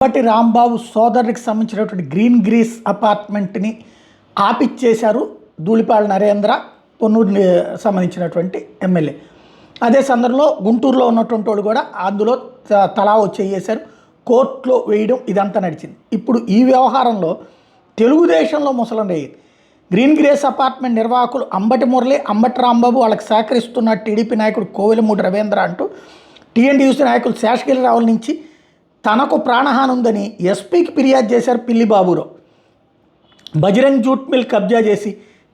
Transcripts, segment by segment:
అంబటి రాంబాబు సోదరుడికి సంబంధించినటువంటి green grace అపార్ట్మెంట్ని ఆపిచ్చేశారు Dhulipala Narendra, Ponnuru సంబంధించినటువంటి ఎమ్మెల్యే. అదే సందర్భంలో గుంటూరులో ఉన్నటువంటి వాళ్ళు కూడా అందులో తలా వచ్చేసారు, కోర్టులో వేయడం ఇదంతా నడిచింది. ఇప్పుడు ఈ వ్యవహారంలో తెలుగుదేశంలో ముసలం రేగింది. గ్రీన్ గ్రేస్ అపార్ట్మెంట్ నిర్వాహకులు అంబటి మురళి, అంబటి రాంబాబు వాళ్ళకి సహకరిస్తున్న టీడీపీ నాయకుడు కోవెలమూడి రవీంద్ర అంటూ టీఎన్టీయూసీ నాయకులు శేషగిరిరావుల నుంచి తనకు ప్రాణహాని ఉందని ఎస్పీకి ఫిర్యాదు చేశారు పిల్లి బాబురావు. బజరంగ్ జూట్ మిల్ కబ్జా చేసి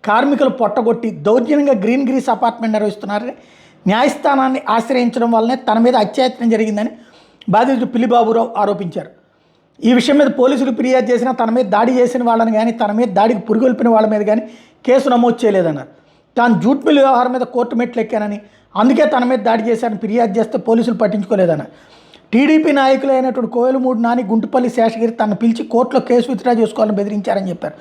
కార్మికులు పొట్టగొట్టి దౌర్జన్యంగా గ్రీన్ గ్రీస్ అపార్ట్మెంట్ నిర్వహిస్తున్నారని న్యాయస్థానాన్ని ఆశ్రయించడం వల్లనే తన మీద అత్యాచారం జరిగిందని బాధితుడు పిల్లి బాబురావు ఆరోపించారు. ఈ విషయం మీద పోలీసులు ఫిర్యాదు చేసినా తన మీద దాడి చేసిన వాళ్ళని కానీ తన మీద దాడికి పురుగొల్పిన వాళ్ళ మీద కానీ కేసు నమోదు చేయలేదన్నారు. తాను జూట్ మిల్ వ్యవహారం మీద కోర్టు మెట్లు ఎక్కానని, అందుకే తన మీద దాడి చేశారని ఫిర్యాదు చేస్తే పోలీసులు పట్టించుకోలేదన్నారు. టీడీపీ నాయకులైనటువంటి కోవెలమూడి నాని, గుంటుపల్లి శేషగిరి తనను పిలిచి కోర్టులో కేసు విత్డ్రా చేసుకోవాలని బెదిరించారని చెప్పారు.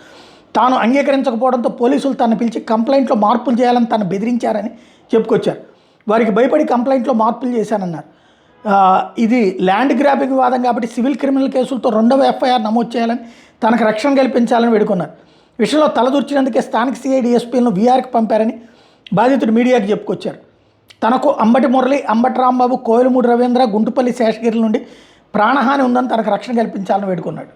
తాను అంగీకరించకపోవడంతో పోలీసులు తనను పిలిచి కంప్లైంట్లో మార్పులు చేయాలని తను బెదిరించారని చెప్పుకొచ్చారు. వారికి భయపడి కంప్లైంట్లో మార్పులు చేశానన్నారు. ఇది ల్యాండ్ గ్రాబింగ్ వివాదం కాబట్టి సివిల్ క్రిమినల్ కేసులతో 2వ ఎఫ్ఐఆర్ నమోదు చేయాలని, తనకు రక్షణ కల్పించాలని వేడుకున్నారు. విషయంలో తలదూర్చినందుకే స్థానిక సిఐడిఎస్పీలను వీఆర్కి పంపారని బాధితుడు మీడియాకి చెప్పుకొచ్చారు. తనకు అంబటి మురళి, అంబటి రాంబాబు, కోవెలమూడి రవీంద్ర, గుంటుపల్లి శేషగిరి నుండి ప్రాణహాని ఉందని తనకు రక్షణ కల్పించాలని వేడుకున్నాడు.